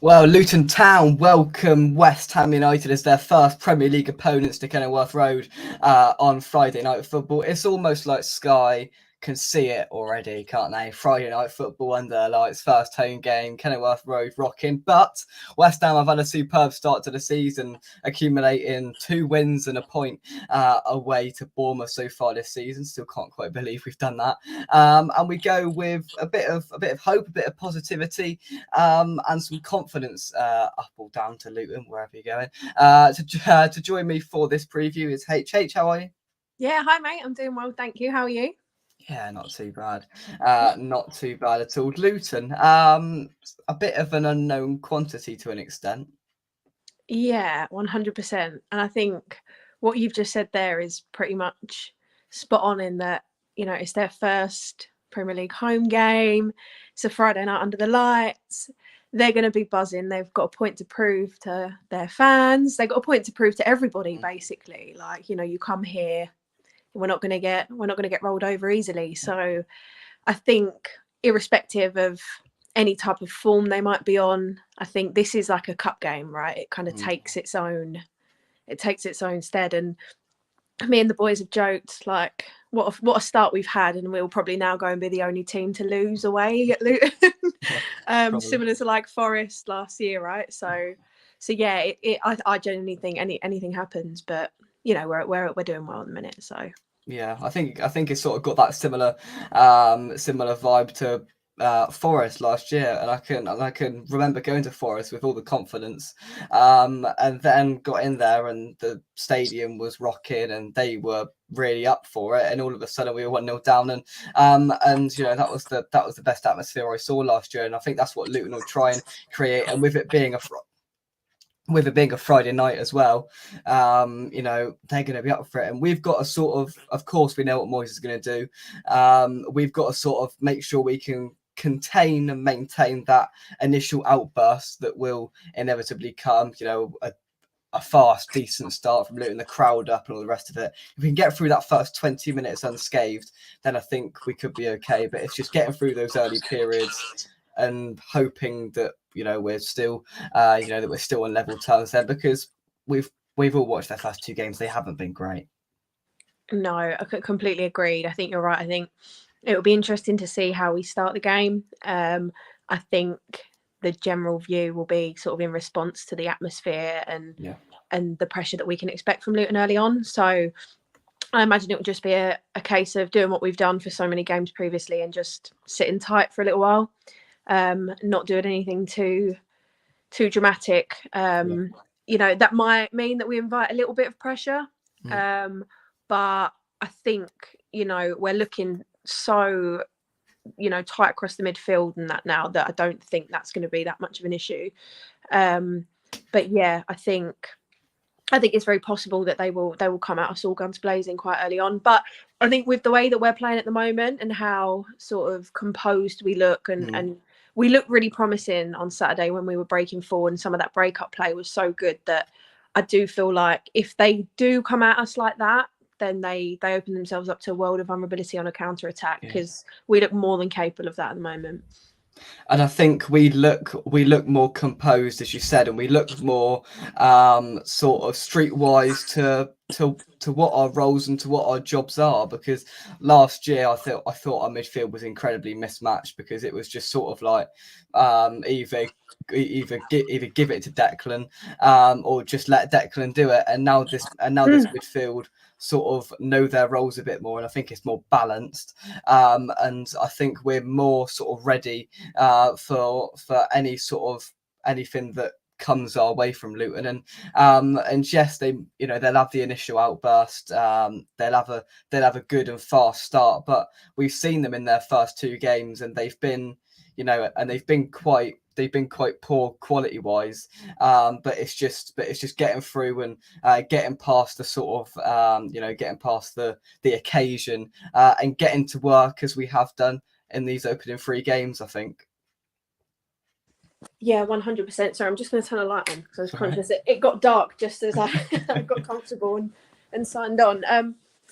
Well, Luton Town welcome West Ham United as their first Premier League opponents to Kenilworth Road on Friday Night Football. It's almost like Sky can see it already, can't they? Friday Night Football under their lights, first home game, Kenilworth Road rocking. But West Ham have had a superb start to the season, accumulating 2 wins and a point away to Bournemouth so far this season. Still can't quite believe we've done that. And we go with a bit of hope, a bit of positivity, and some confidence up or down to Luton, wherever you're going. To join me for this preview is H. How are you? Yeah, hi mate, I'm doing well, thank you. How are you? Yeah, not too bad. Not too bad at all. Luton, a bit of an unknown quantity to an extent. Yeah, 100%. And I think what you've just said there is pretty much spot on in that, it's their first Premier League home game. It's a Friday night under the lights. They're going to be buzzing. They've got a point to prove to their fans. They've got a point to prove to everybody, basically. Like, you come here, we're not going to get rolled over easily. So I think irrespective of any type of form they might be on, I think this is like a cup game, right? It kind of takes its own stead. And me and the boys have joked, like, what a start we've had, and we'll probably now go and be the only team to lose away at Luton. Similar to like Forest last year, right? So yeah, I genuinely think anything happens, but we're doing well at the minute. So yeah, I think it's sort of got that similar vibe to Forest last year, and I can remember going to Forest with all the confidence, and then got in there and the stadium was rocking and they were really up for it, and all of a sudden we were 1-0 down, and that was the best atmosphere I saw last year, and I think that's what Luton will try and create. And with it being a Friday night as well, they're going to be up for it. And we've got to of course, we know what Moyes is going to do. We've got to sort of make sure we can contain and maintain that initial outburst that will inevitably come, a fast, decent start from Luton, the crowd up and all the rest of it. If we can get through that first 20 minutes unscathed, then I think we could be okay. But it's just getting through those early periods and hoping that we're still that we're still on level terms there, because we've all watched their first 2 games. They haven't been great. No, I completely agreed. I think you're right. I think it will be interesting to see how we start the game. I think the general view will be sort of in response to the atmosphere and the pressure that we can expect from Luton early on. So I imagine it will just be a case of doing what we've done for so many games previously and just sitting tight for a little while. Not doing anything too dramatic. That might mean that we invite a little bit of pressure. But I think, we're looking so, tight across the midfield and that now, that I don't think that's going to be that much of an issue. But yeah, I think it's very possible that they will come at us all guns blazing quite early on. But I think with the way that we're playing at the moment and how sort of composed we look, and we looked really promising on Saturday when we were breaking forward, and some of that breakup play was so good that I do feel like if they do come at us like that, then they open themselves up to a world of vulnerability on a counter attack, because we look more than capable of that at the moment. And I think we look more composed, as you said, and we look more sort of streetwise to what our roles and to what our jobs are. Because last year I thought our midfield was incredibly mismatched, because it was just sort of like either give it to Declan or just let Declan do it. And now this midfield sort of know their roles a bit more, and I think it's more balanced, and I think we're more sort of ready for any sort of anything that comes our way from Luton. And yes, they'll have the initial outburst, they'll have a good and fast start, but we've seen them in their first 2 games and they've been quite poor quality wise, but it's just getting through and getting past the sort of getting past the occasion and getting to work as we have done in these opening 3 games, I think. Yeah, 100%. Sorry, I'm just going to turn a light on because I was conscious it got dark just as I got comfortable and signed on.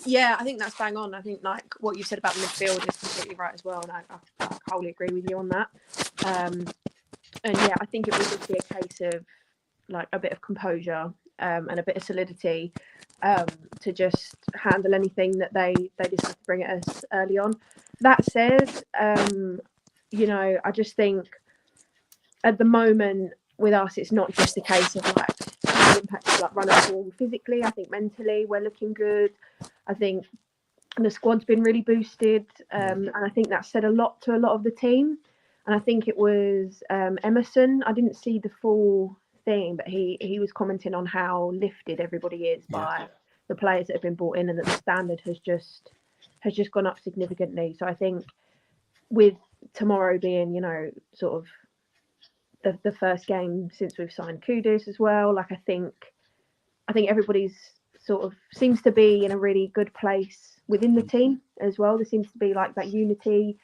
Yeah, I think that's bang on. I think like what you said about the midfield is completely right as well, and I wholly agree with you on that. yeah, I think it will just be a case of like a bit of composure and a bit of solidity to just handle anything that they decide to bring at us early on. That said, you know, I just think at the moment with us, it's not just a case of like the impact of like run of form physically. I think mentally we're looking good. I think the squad's been really boosted, and I think that said a lot to a lot of the team. And I think it was Emerson. I didn't see the full thing, but he was commenting on how lifted everybody is by the players that have been brought in, and that the standard has just gone up significantly. So I think with tomorrow being, you know, sort of the first game since we've signed Kudus as well, like I think everybody's sort of seems to be in a really good place within the team as well. There seems to be like that unity,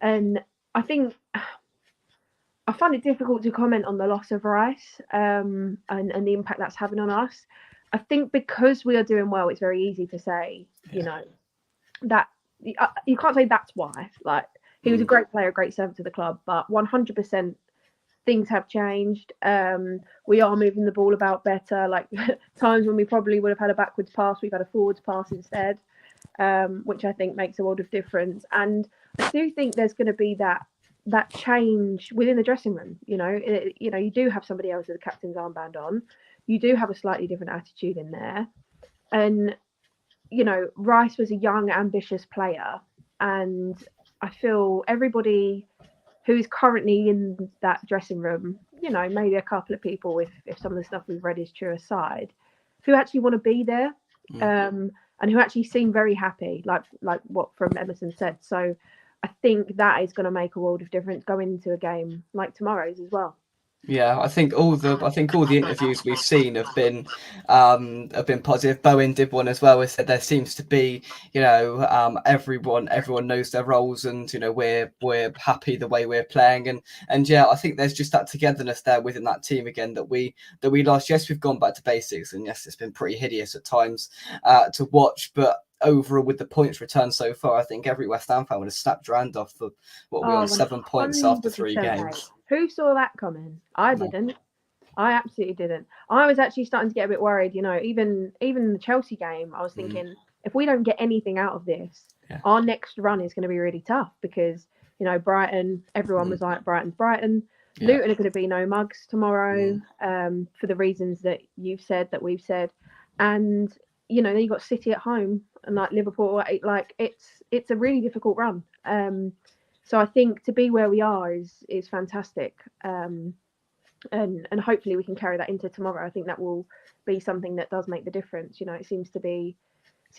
and I think I find it difficult to comment on the loss of Rice and the impact that's having on us. I think because we are doing well, it's very easy to say, you know, that you can't say that's why. Like, he was a great player, a great servant to the club, but 100% things have changed. We are moving the ball about better. Like times when we probably would have had a backwards pass, we've had a forwards pass instead, which I think makes a world of difference. And I do think there's going to be that change within the dressing room. You know, you do have somebody else with the captain's armband on. You do have a slightly different attitude in there. And, you know, Rice was a young, ambitious player. And I feel everybody who is currently in that dressing room, you know, maybe a couple of people, if some of the stuff we've read is true aside, who actually want to be there, and who actually seem very happy, like what from Emerson said. So I think that is going to make a world of difference going into a game like tomorrow's as well. Yeah, I think all the interviews we've seen have been positive. Bowen did one as well. He said there seems to be, you know, everyone knows their roles, and you know we're happy the way we're playing, and yeah, I think there's just that togetherness there within that team again that we lost. Yes, we've gone back to basics, and yes, it's been pretty hideous at times to watch, but overall with the points returned so far, I think every West Ham fan would have snapped your hand off for what we're on 7 points after 3 games. Who saw that coming? I didn't. I absolutely didn't. I was actually starting to get a bit worried. You know, even the Chelsea game, I was thinking if we don't get anything out of this, our next run is going to be really tough because, you know, Brighton, everyone was like Brighton's Brighton. Luton are going to be no mugs tomorrow for the reasons that you've said, that we've said, and you know, then you got City at home and like Liverpool. Like it's a really difficult run. So I think to be where we are is fantastic, and hopefully we can carry that into tomorrow. I think that will be something that does make the difference. You know, it seems to be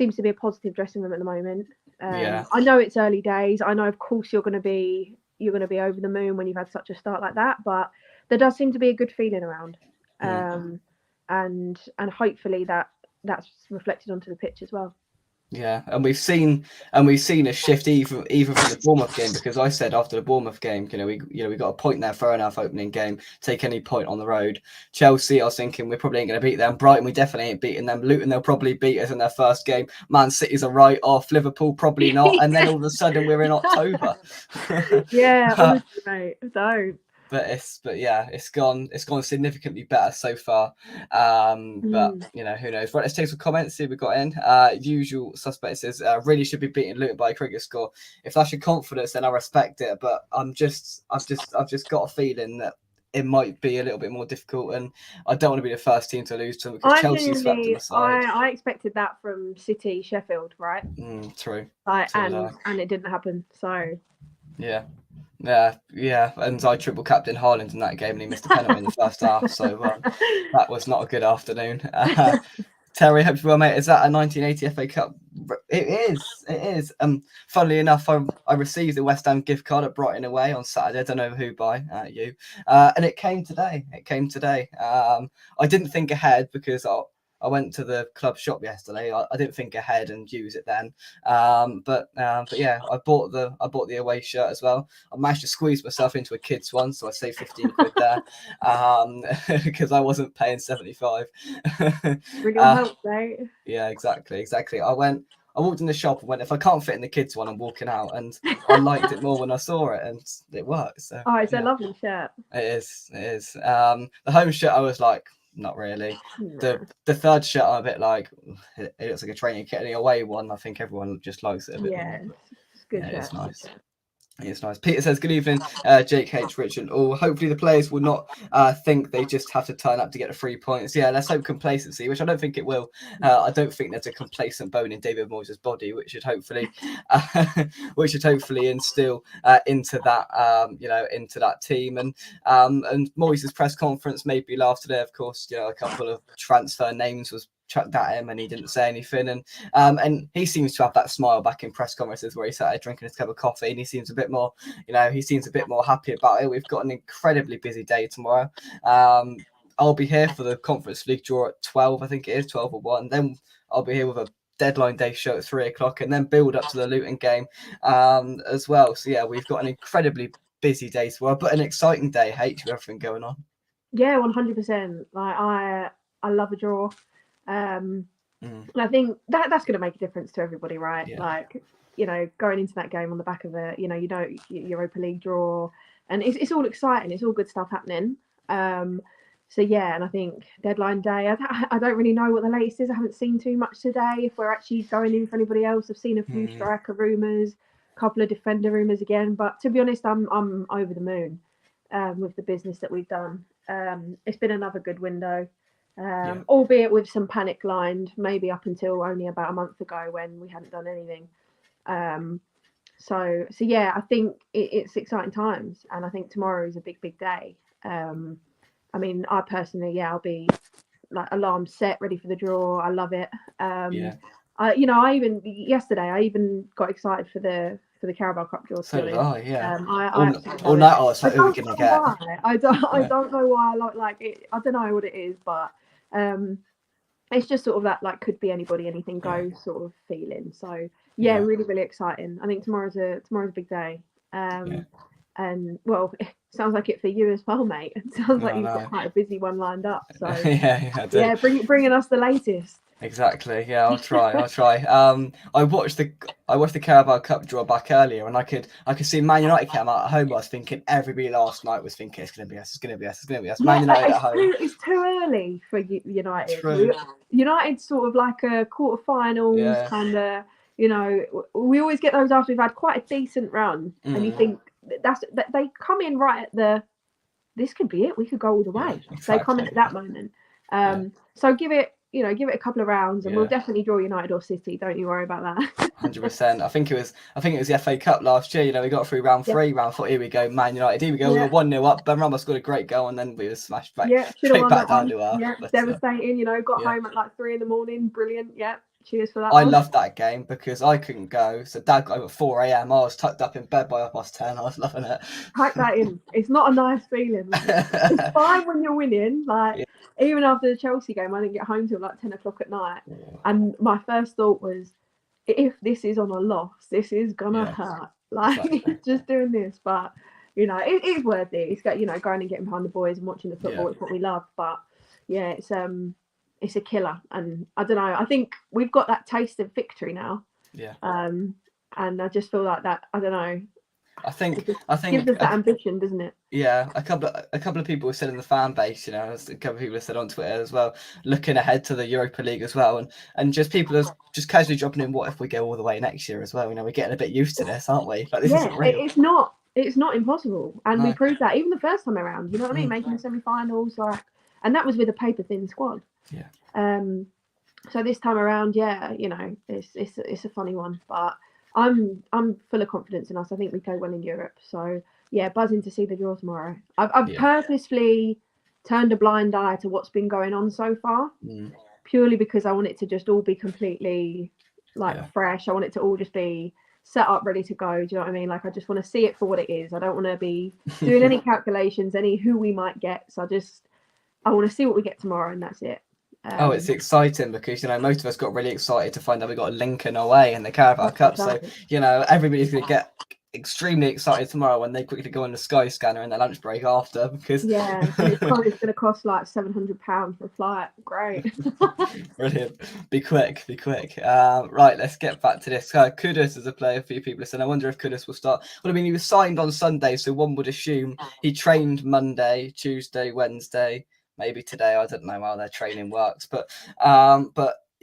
a positive dressing room at the moment. I know it's early days. I know, of course, you're going to be over the moon when you've had such a start like that, but there does seem to be a good feeling around, and hopefully that's reflected onto the pitch as well. Yeah, and we've seen a shift even from the Bournemouth game, because I said after the Bournemouth game, we got a point there, fair enough, opening game, take any point on the road. Chelsea, I was thinking we probably ain't going to beat them. Brighton, we definitely ain't beating them. Luton, they'll probably beat us in their first game. Man City's a write off. Liverpool, probably not. And then all of a sudden we're in October. Yeah, honestly, mate, don't. But it's gone significantly better so far. But you know, who knows? Right, let's take some comments. See what we got in. Usual suspect says really should be beating Luton by a cricket score. If that's your confidence, then I respect it. But I've just got a feeling that it might be a little bit more difficult, and I don't want to be the first team to lose to them because Chelsea swept them aside. I expected that from City, Sheffield, right? True. And it didn't happen. So yeah. Yeah, and I triple captain Haaland in that game, and he missed a penalty in the first half, so that was not a good afternoon. Terry, hope you're well, mate. Is that a 1980 FA Cup? It is. Funnily enough, I received a West Ham gift card at Brighton away on Saturday. I don't know who by, you. And it came today. I didn't think ahead because I went to the club shop yesterday. I didn't think ahead and use it then. But yeah, I bought the away shirt as well. I managed to squeeze myself into a kid's one, so I saved 15 quid there because I wasn't paying 75. Really helps, right? Yeah, exactly. I went I walked in the shop and went, if I can't fit in the kids one, I'm walking out. And I liked it more when I saw it, and it worked. So Oh, it's a lovely shirt. it is. It is. The home shirt, I was like, not really. No. The third shirt, I'm a bit like, it looks like a training kit. And the away one, I think everyone just likes it a bit more. It's good Yeah, shirt. it's nice. It's nice. Peter says, good evening, Jake H. Richard. Or hopefully the players will not think they just have to turn up to get the 3 points. Yeah, let's hope complacency, which I don't think it will. I don't think there's a complacent bone in David Moyes' body, which should hopefully instill into that into that team. And Moyes' press conference made me laugh today. Of course, a couple of transfer names was chucked at him and he didn't say anything, and he seems to have that smile back in press conferences where he sat there drinking his cup of coffee, and he seems a bit more happy about it. We've got an incredibly busy day tomorrow. I'll be here for the Conference League draw at 12, I think it is 12 or 1. Then I'll be here with a deadline day show at 3 o'clock, and then build up to the Luton game as well. So yeah, we've got an incredibly busy day tomorrow, but an exciting day, with everything going on. Yeah, 100%. Like I love a draw. And I think that's going to make a difference to everybody, right? Yeah. Like, going into that game on the back of a, Europa League draw, and it's all exciting. It's all good stuff happening. So yeah, and I think deadline day, I don't really know what the latest is. I haven't seen too much today. If we're actually going in for anybody else, I've seen a few striker rumours, a couple of defender rumours again. But to be honest, I'm over the moon with the business that we've done. It's been another good window. Albeit with some panic lined, maybe up until only about a month ago when we hadn't done anything. So yeah, I think it's exciting times, and I think tomorrow is a big day. I mean, I personally, I'll be like alarm set, ready for the draw. I love it. I even yesterday I even got excited for the Carabao Cup draw. So did I, yeah. All night I was like, who are we gonna get? I don't know why I like it. I don't know what it is, but it's just sort of that like could be anybody, anything goes sort of feeling. So yeah, really, really exciting. I think tomorrow's a big day. And well, it sounds like it for you as well, mate. It sounds like you've got quite a busy one lined up. So I do. Bringing us the latest. Exactly. Yeah, I'll try. I watched the Carabao Cup draw back earlier, and I could see Man United came out at home. I was thinking everybody last night was thinking it's gonna be us. Man United at home. It's too early for United. True. United sort of like a quarterfinals kind of. We always get those after we've had quite a decent run, and you think that they come in right at this could be it. We could go all the way. Exactly. They come in at that moment. So give it a couple of rounds, and we'll definitely draw United or City. Don't you worry about that. 100%. I think it was the FA Cup last year. We got through round 3, round 4. Here we go, Man United. Here we go. We were 1-0 up. Ben Rama scored a great goal, and then we were smashed back. Straight back down to earth. Yeah, devastating. Got home at like 3 a.m. Brilliant. Yeah. Cheers for that. I loved that game because I couldn't go. So Dad got home at 4 a.m. I was tucked up in bed by 10:30. I was loving it. Pack that in. It's not a nice feeling. It's fine when you're winning. Even after the Chelsea game, I didn't get home till like 10 o'clock at night. And my first thought was, if this is on a loss, this is gonna hurt. Just doing this, but it's worth it. It's going and getting behind the boys and watching the football. It's what we love. But yeah, it's a killer, and I don't know. I think we've got that taste of victory now. Yeah. And I just feel like that. I don't know. I think gives us that ambition, doesn't it? Yeah. A couple of people have said in the fan base, a couple of people have said on Twitter as well, looking ahead to the Europa League as well, and just people are just casually dropping in. What if we go all the way next year as well? We're getting a bit used to this, aren't we? Like this isn't real. It's not impossible, and we proved that even the first time around. You know what I mean? Making the semi-finals, and that was with a paper-thin squad. Yeah. So this time around, it's a funny one, but I'm full of confidence in us. I think we play well in Europe. So yeah, buzzing to see the draw tomorrow. I've purposefully turned a blind eye to what's been going on so far, purely because I want it to just all be completely fresh. I want it to all just be set up, ready to go. Do you know what I mean? I just want to see it for what it is. I don't want to be doing any calculations, any who we might get. So I want to see what we get tomorrow, and that's it. It's exciting because most of us got really excited to find out we got a Lincoln away in the Carabao Cup. So everybody's going to get extremely excited tomorrow when they quickly go on the Sky Scanner in their lunch break after, because Yeah, and it's going to cost like £700 for a flight. Great. Brilliant. Be quick. Right, let's get back to this. Kudus is a player for you people listening. I wonder if Kudus will start. Well, I mean, he was signed on Sunday, so one would assume he trained Monday, Tuesday, Wednesday, maybe today. I don't know how their training works, but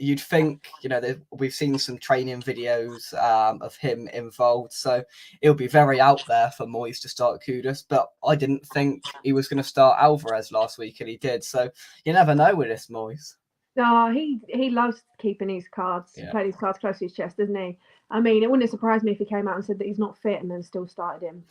you'd think, we've seen some training videos of him involved, so it'll be very out there for Moyes to start Kudus. But I didn't think he was going to start Alvarez last week, and he did. So you never know with this Moyes. No, he loves keeping his cards, playing his cards close to his chest, doesn't he? I mean, it wouldn't surprise me if he came out and said that he's not fit and then still started him.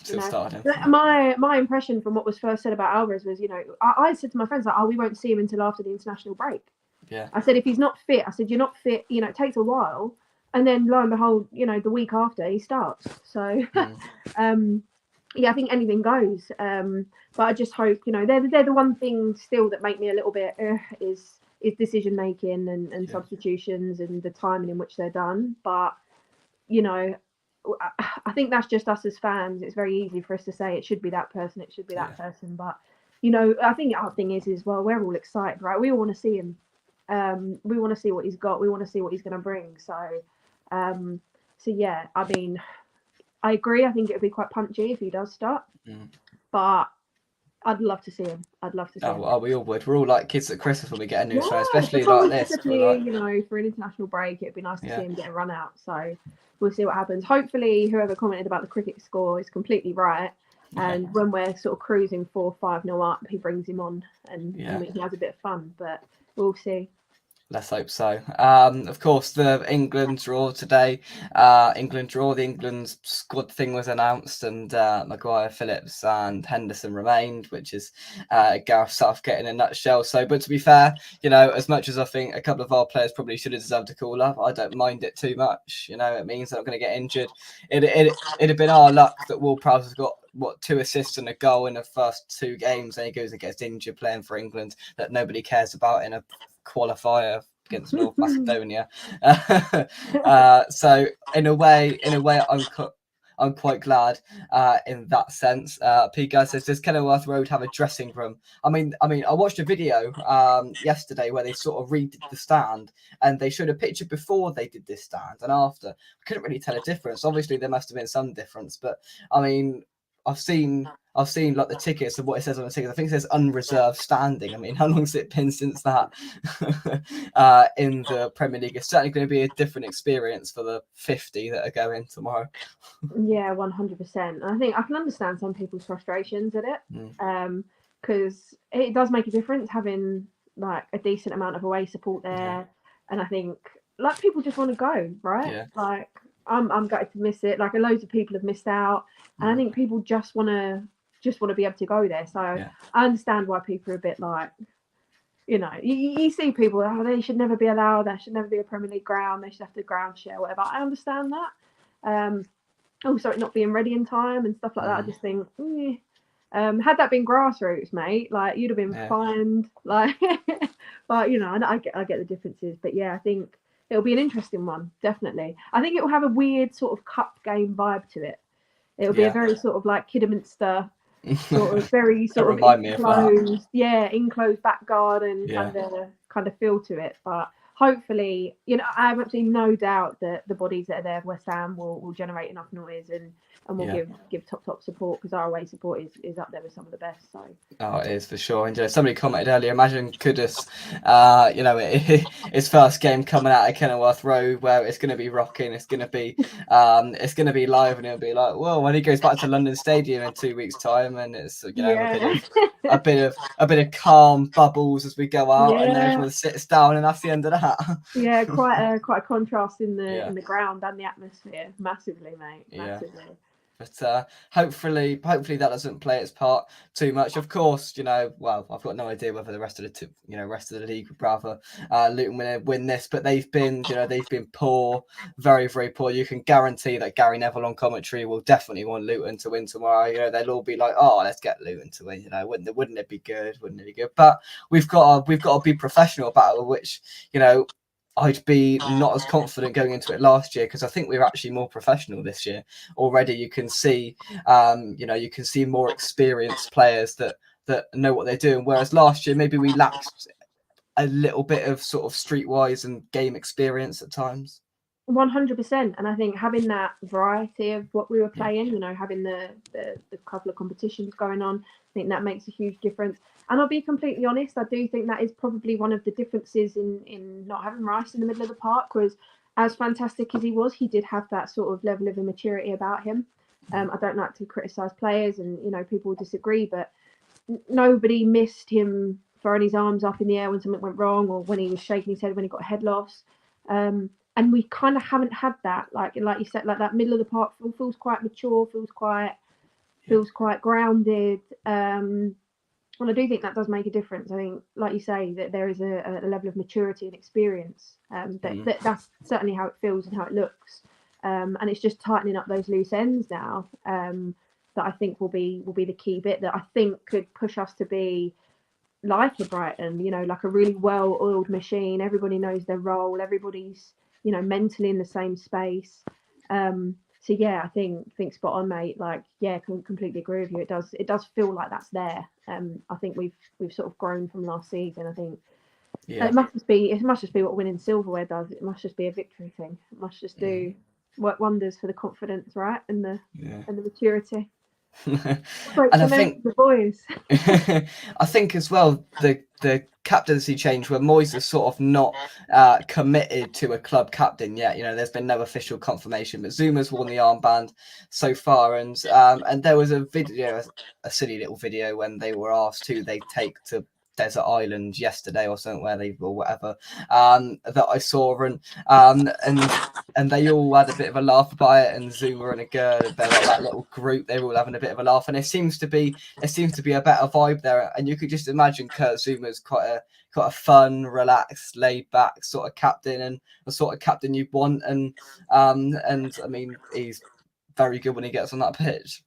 My impression from what was first said about Alvarez was, I said to my friends, like, oh, we won't see him until after the international break. Yeah. I said, if he's not fit, I said, you're not fit, it takes a while. And then lo and behold, the week after he starts. So, yeah, I think anything goes. But I just hope, they're the one thing still that make me a little bit is decision making and substitutions and the timing in which they're done. But, I think that's just us as fans. It's very easy for us to say it should be that person, it should be that person. But, I think our thing is well, we're all excited, right? We all want to see him. We want to see what he's got. We want to see what he's going to bring. So yeah, I mean, I agree. I think it would be quite punchy if he does start, but I'd love to see him. I'd love to see him. Oh, we all would. We're all like kids at Christmas when we get a new show, especially like this. For an international break, it'd be nice to see him get a run out. So we'll see what happens. Hopefully, whoever commented about the cricket score is completely right. And when we're sort of cruising 4-5-0 up, he brings him on and he has a bit of fun. But we'll see. Let's hope so. Of course, the England draw today. The England squad thing was announced, and Maguire, Phillips, and Henderson remained, which is Gareth Southgate in a nutshell. So, but to be fair, as much as I think a couple of our players probably should have deserved a call up, I don't mind it too much. It means they're not going to get injured. It'd have been our luck that Ward-Prowse has got 2 assists and a goal in the first 2 games, and he goes and gets injured playing for England that nobody cares about in a qualifier against North Macedonia. So in a way, I'm quite glad in that sense. P guy says, does Kenilworth Road have a dressing room? I mean, I watched a video yesterday where they sort of redid the stand, and they showed a picture before they did this stand and after. I couldn't really tell a difference. Obviously, there must have been some difference, but I mean, I've seen like the tickets and what it says on the tickets. I think it says unreserved standing. I mean, how long has it been since that in the Premier League? It's certainly going to be a different experience for the 50 that are going tomorrow. Yeah, 100%. I think I can understand some people's frustrations at it, because it does make a difference having like a decent amount of away support there, and I think like people just want to go, right? Yeah. Like I'm gutted to miss it. Like loads of people have missed out, and I think people just want to be able to go there. So I understand why people are a bit like, you see people, they should never be allowed. There should never be a Premier League ground. They should have to ground share, whatever. I understand that. Also, it not being ready in time and stuff like that. I just think, had that been grassroots, mate, like you'd have been fined. Like, but I get the differences. But yeah, I think it'll be an interesting one, definitely. I think it will have a weird sort of cup game vibe to it. It'll be a very sort of like Kidderminster, sort of very sort of enclosed back garden kind of feel to it. But hopefully, I have absolutely no doubt that the bodies that are there, West Ham, will generate enough noise and will give top support, because our away support is up there with some of the best. So it is for sure. And somebody commented earlier, imagine Kudus, his first game coming out of Kenilworth Road, where it's going to be rocking, it's going to be live, and it'll be like, well, when he goes back to London Stadium in 2 weeks' time, and it's a bit of calm bubbles as we go out, and then everyone sits down, and that's the end of that. Yeah, quite a contrast in the ground and the atmosphere, massively, mate, massively. But hopefully that doesn't play its part too much. Of course, well, I've got no idea whether the rest of the league would rather Luton win this, but they've been poor, very, very poor. You can guarantee that Gary Neville on commentary will definitely want Luton to win tomorrow. They'll all be like, oh, let's get Luton to win. Wouldn't it be good? Wouldn't it be good? But we've got to be professional about it, which I'd be not as confident going into it last year, because I think we were actually more professional this year. Already you can see, you can see more experienced players that know what they're doing. Whereas last year, maybe we lacked a little bit of sort of streetwise and game experience at times. 100%, and I think having that variety of what we were Yeah. playing, having the couple of competitions going on, I think that makes a huge difference. And I'll be completely honest, I do think that is probably one of the differences in not having Rice in the middle of the park. Was as fantastic as he was, he did have that sort of level of immaturity about him. I don't like to criticise players, and people will disagree, but nobody missed him throwing his arms up in the air when something went wrong, or when he was shaking his head when he got a head loss. And we kind of haven't had that, like you said, like that middle of the park feels quite mature, feels quite grounded. And I do think that does make a difference. I think, like you say, that there is a level of maturity and experience. That's certainly how it feels and how it looks. And it's just tightening up those loose ends now, that I think will be the key bit that I think could push us to be like a Brighton, like a really well-oiled machine. Everybody knows their role. Everybody's mentally in the same space. So yeah, I think spot on, mate. Like, yeah, completely agree with you. It does feel like that's there. I think we've sort of grown from last season. I think it must just be what winning silverware does. It must just be a victory thing. It must just work wonders for the confidence, right, and the maturity. And I think the boys. I think as well the captaincy change, where Moyes is sort of not committed to a club captain yet. There's been no official confirmation, but Zuma's worn the armband so far, and there was a video, a silly little video, when they were asked who they take to desert island yesterday or something, or whatever, that I saw, and they all had a bit of a laugh about it, and Zuma and a girl, they're like that little group, they were all having a bit of a laugh, and it seems to be a better vibe there. And you could just imagine Kurt Zuma's quite a fun, relaxed, laid back sort of captain, and the sort of captain you want. And I mean, he's very good when he gets on that pitch.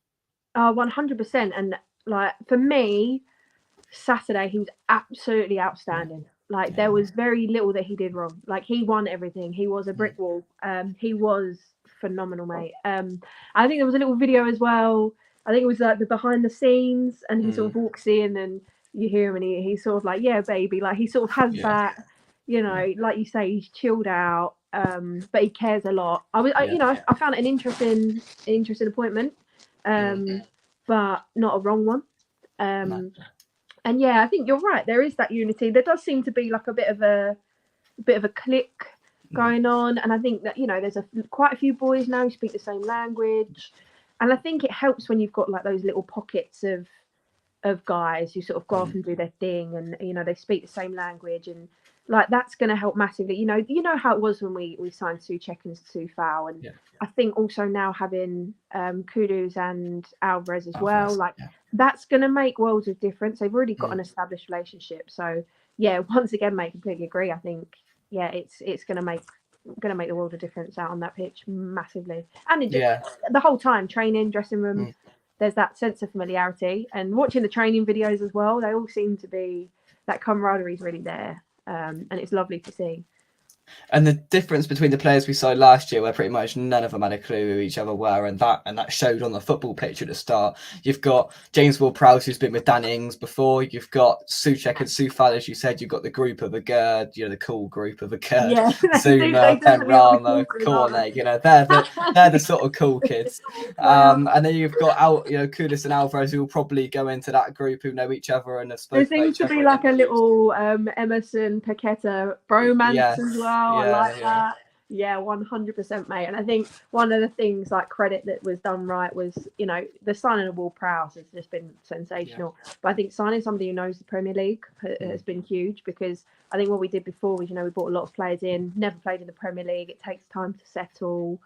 100%. And like, for me, Saturday he was absolutely outstanding. Like, there was very little that he did wrong. Like, he won everything. He was a brick wall. He was phenomenal, mate. I think there was a little video as well. I think it was like the behind the scenes, and he sort of walks in and you hear him, and he's sort of like, yeah, baby. Like, he sort of has that, like you say, he's chilled out, but he cares a lot. I found it an interesting appointment, but not a wrong one. And yeah, I think you're right. There is that unity. There does seem to be like a bit of a click going on, and I think that there's quite a few boys now who speak the same language, and I think it helps when you've got like those little pockets of guys who sort of go off and do their thing, and they speak the same language, and like that's going to help massively. You know how it was when we signed Souček and Soufal, and I think also now having Kudus and Alvarez as well, like that's going to make worlds of difference. They've already got an established relationship, so yeah, once again, mate, completely agree. I think it's going to make the world of difference out on that pitch massively, and the whole time training, dressing room. There's that sense of familiarity, and watching the training videos as well, they all seem to be, that camaraderie is really there, and it's lovely to see. And the difference between the players we saw last year, where pretty much none of them had a clue who each other were, and that showed on the football pitch at the start. You've got James Ward-Prowse, who's been with Dan Ings before. You've got Souček and Soufal, as you said. You've got the group of a Gerd, the cool group of a Gerd. Zuma, Benrahma, Cornet. They're the sort of cool kids. And then you've got Kudus and Alvarez, who will probably go into that group, who know each other and have spoken. There seems to be like a little Emerson Paqueta bromance as well. I like that. Yeah, 100%, mate. And I think one of the things, like, credit that was done right was, the signing of Ward-Prowse has just been sensational. But I think signing somebody who knows the Premier League has been huge, because I think what we did before was, we brought a lot of players in, never played in the Premier League. It takes time to settle.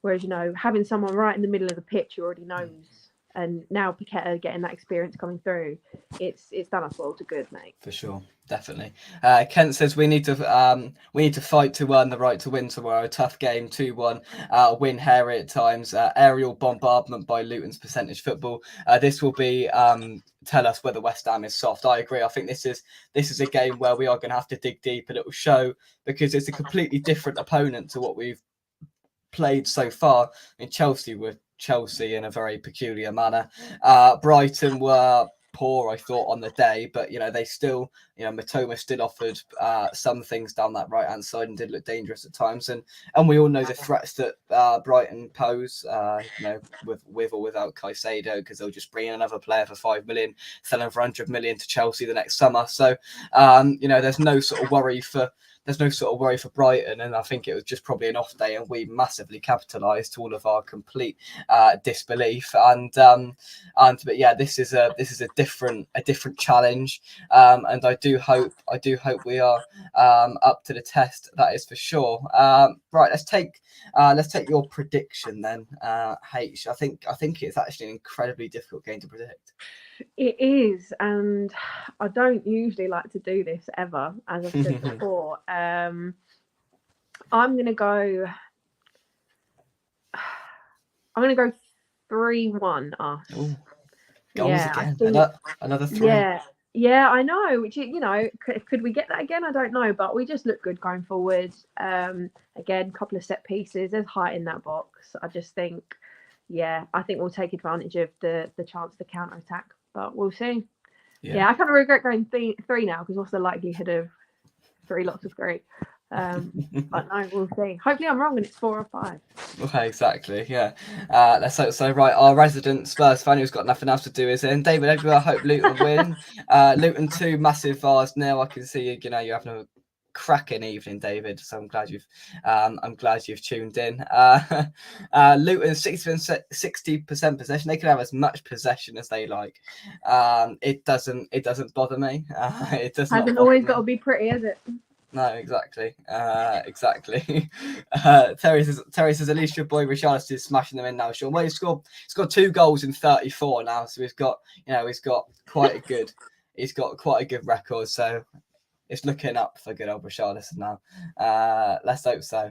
Whereas, having someone right in the middle of the pitch who already knows and now Paqueta getting that experience coming through, it's done us well to good, mate. For sure, definitely. Kent says we need to fight to earn the right to win tomorrow. Tough game, 2-1. Win hairy at times. Aerial bombardment by Luton's percentage football. This will be tell us whether West Ham is soft. I agree. I think this is a game where we are going to have to dig deep, and it will show, because it's a completely different opponent to what we've played so far. I mean, Chelsea were Chelsea in a very peculiar manner. Brighton were poor, I thought, on the day, but they still, Matoma still offered some things down that right hand side and did look dangerous at times, and we all know the threats that Brighton pose, with or without Caicedo, because they'll just bring in another player for 5 million, sell him for 100 million to Chelsea the next summer. So there's no sort of worry for Brighton, and I think it was just probably an off day, and we massively capitalised to all of our complete disbelief. But yeah, this is a different challenge, and I do hope we are up to the test. That is for sure. Right, let's take your prediction then, H. I think it's actually an incredibly difficult game to predict. It is, and I don't usually like to do this ever, as I've said before. I'm gonna go 3-1 us. Ooh, goals again. Another 3. Yeah, I know. Which could we get that again? I don't know, but we just look good going forward. Again, couple of set pieces. There's height in that box. I just think, I think we'll take advantage of the chance to counter attack. But we'll see. Yeah, I kind of regret going 3 now, because what's the likelihood of 3 lots of 3? But no, we'll see. Hopefully I'm wrong and it's 4 or 5. Okay, exactly. Yeah. Let's hope so. Right, our resident Spurs fan who's got nothing else to do is in. David Edgar, I hope Luton win. Luton 2, massive Vars nil. I can see you're having a cracking evening, David. So I'm glad you've tuned in. Luton 60% possession. They can have as much possession as they like. It doesn't bother me. It doesn't. Hasn't always got to be pretty, has it? No, exactly. Terry says at least your boy Richarlison is smashing them in now, Sean. Well, he's got 2 goals in 34 now, so he's got quite a good record. So it's looking up for good old Richarlison now. Let's hope so.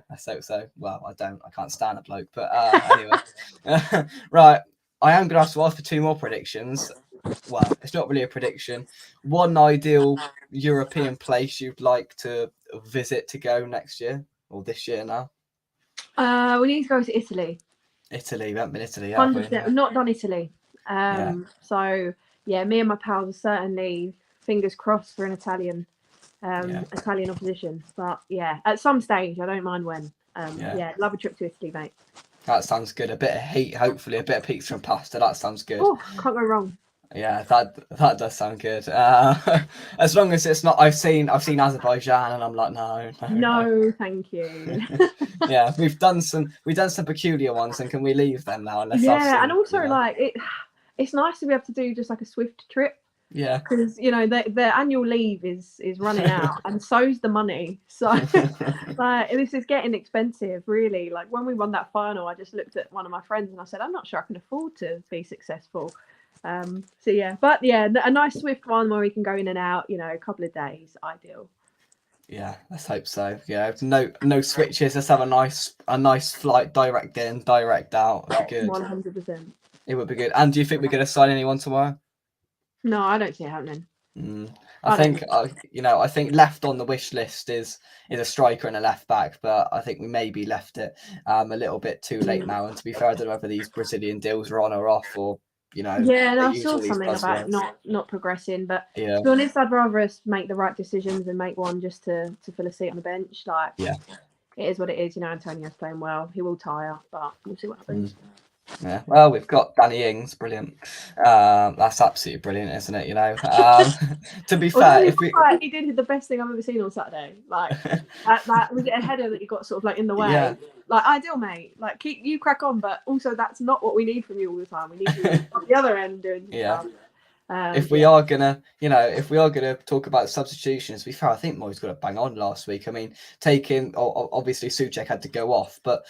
Well, I can't stand a bloke, but anyway. Right, I am going to have to ask for 2 more predictions. Well, it's not really a prediction. One ideal European place you'd like to visit to go next year or this year now? We need to go to Italy. Italy, we haven't been Italy yet. 100%. We've not done Italy. So yeah, me and my pals are certainly fingers crossed for an Italian opposition. But yeah, at some stage, I don't mind when. Love a trip to Italy, mate. That sounds good. A bit of heat, hopefully, a bit of pizza and pasta. That sounds good. Oh, can't go wrong. Yeah, that does sound good. As long as it's not, I've seen Azerbaijan, and I'm like, no, thank you. Yeah, we've done some peculiar ones, and can we leave them now? And also it's nice to be able to do just like a swift trip. Yeah, because their annual leave is running out, and so's the money. So this is getting expensive, really. Like when we won that final, I just looked at one of my friends and I said, I'm not sure I can afford to be successful. A nice swift one where we can go in and out, a couple of days, ideal. Yeah, let's hope so. Yeah, no switches. Let's have a nice flight, direct in, direct out. It'd be good. 100%. It would be good. And do you think we're going to sign anyone tomorrow? No, I don't see it happening. I think left on the wish list is a striker and a left back, but I think we maybe left it a little bit too late now. And to be fair, I don't know whether these Brazilian deals are on or off, or I saw something about not progressing, but to be honest, I'd rather us make the right decisions and make one just to fill a seat on the bench. It is what it is. Antonio's playing well. He will tire, but we'll see what happens. Yeah, well, we've got Danny Ings, brilliant. That's absolutely brilliant, isn't it? To be fair, he did the best thing I've ever seen on Saturday. That was it a header that you got sort of in the way. Yeah. Ideal, mate. Keep you crack on, but also that's not what we need from you all the time. We need you on the other end doing stuff. If we are gonna, if we are gonna talk about substitutions, to be fair, I think Moyes got it bang on last week. I mean, obviously Souček had to go off, but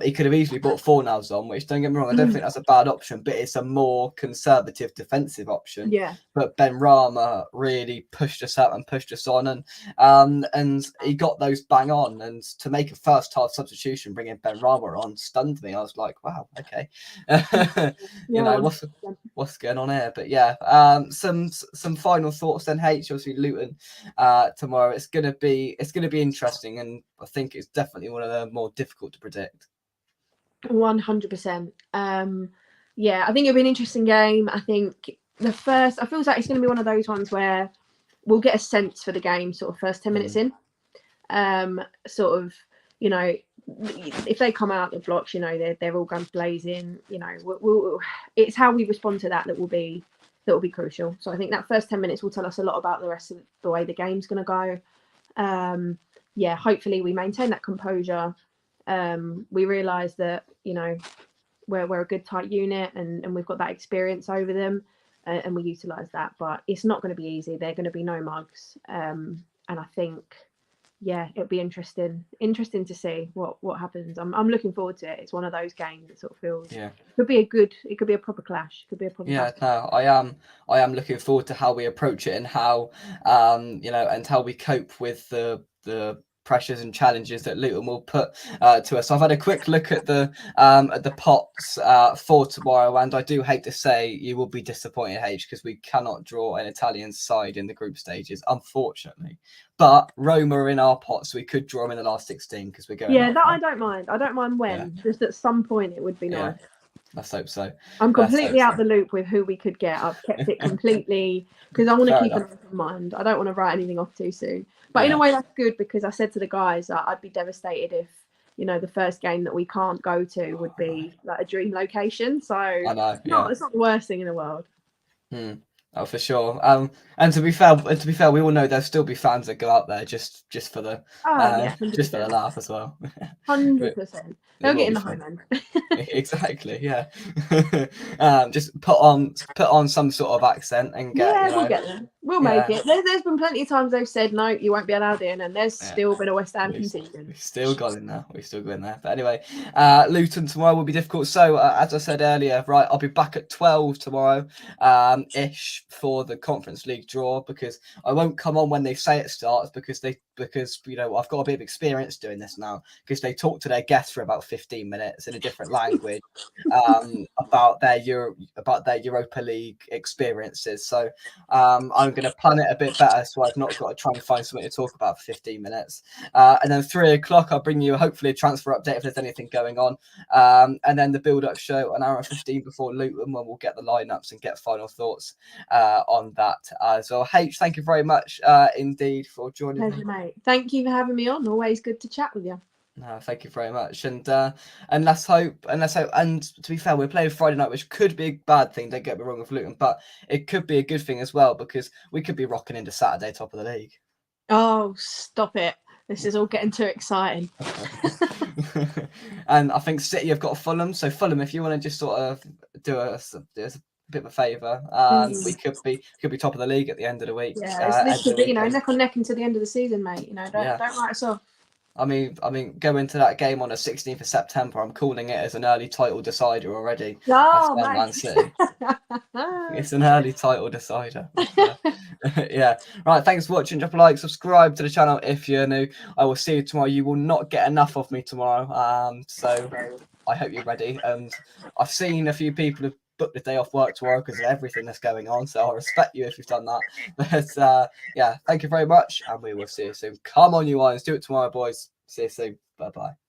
he could have easily brought Fornals on, which, don't get me wrong, I don't think that's a bad option, but it's a more conservative defensive option. Yeah. But Ben Rama really pushed us out and pushed us on, and he got those bang on. And to make a first half substitution, bringing Ben Rama on, stunned me. I was like, wow, okay, what's going on here? But yeah, some final thoughts then. Obviously Luton tomorrow. It's gonna be interesting, and I think it's definitely one of the more difficult to predict. 100%. Yeah, I think it'll be an interesting game. I think I feel like it's going to be one of those ones where we'll get a sense for the game sort of first 10 minutes in. Sort of, if they come out the blocks, they're all guns blazing. It's how we respond to that will be crucial. So I think that first 10 minutes will tell us a lot about the rest of the way the game's going to go. Yeah, hopefully we maintain that composure. We realise that we're a good tight unit and we've got that experience over them, and we utilise that. But it's not going to be easy. They're going to be no mugs, and I think, yeah, it'll be interesting to see what happens. I'm looking forward to it. It's one of those games that sort of feels it could be a proper clash. No, I am looking forward to how we approach it and how and how we cope with the pressures and challenges that Luton will put to us. So I've had a quick look at the pots for tomorrow, and I do hate to say you will be disappointed, H, because we cannot draw an Italian side in the group stages, unfortunately. But Roma are in our pot, so we could draw them in the last 16 because we're going. Yeah, that I don't mind. I don't mind when. Yeah. Just at some point, it would be nice. Let's hope so. I'm completely out the loop with who we could get. I've kept it completely because I want to keep an open mind. I don't want to write anything off too soon. But in a way, that's good because I said to the guys that I'd be devastated if, the first game that we can't go to would be like a dream location. So I know, it's not the worst thing in the world. Oh, for sure. And to be fair, we all know there'll still be fans that go out there just for the just for the laugh as well. 100%. They'll get in the home end. Exactly. Yeah. Just put on some sort of accent and get. Yeah, we'll get there. We'll make it. There's been plenty of times they've said no, you won't be allowed in, and there's still been a West Ham contingent. We've still got in there. But anyway, Luton tomorrow will be difficult. So as I said earlier, right, I'll be back at 12 tomorrow, ish, for the Conference League draw, because I won't come on when they say it starts because I've got a bit of experience doing this now, because they talk to their guests for about 15 minutes in a different language about their Europa League experiences. So I'm going to plan it a bit better, so I've not got to try and find something to talk about for 15 minutes. And then 3 o'clock, I'll bring you hopefully a transfer update if there's anything going on. And then the build-up show an hour and 15 before Luton, when we'll get the lineups and get final thoughts on that as well. H, thank you very much indeed for joining me. Mate. Thank you for having me on. Always good to chat with you. No, thank you very much. And let's hope. And to be fair, we're playing Friday night, which could be a bad thing. Don't get me wrong with Luton, but it could be a good thing as well, because we could be rocking into Saturday top of the league. Oh, stop it. This is all getting too exciting. And I think City have got Fulham. So Fulham, if you want to just sort of do a bit of a favour, we could be top of the league at the end of the week. Yeah, this could be, neck on neck until the end of the season, mate. Don't write us off. I mean, go into that game on the 16th of September. I'm calling it as an early title decider already. Oh, Man City. It's an early title decider. Yeah. Right. Thanks for watching. Drop a like, subscribe to the channel if you're new. I will see you tomorrow. You will not get enough of me tomorrow. So I hope you're ready. And I've seen a few people have booked the day off work tomorrow because of everything that's going on. So I respect you if you've done that. But yeah, thank you very much, and we will see you soon. Come on, you Irons, do it tomorrow, boys. See you soon. Bye bye.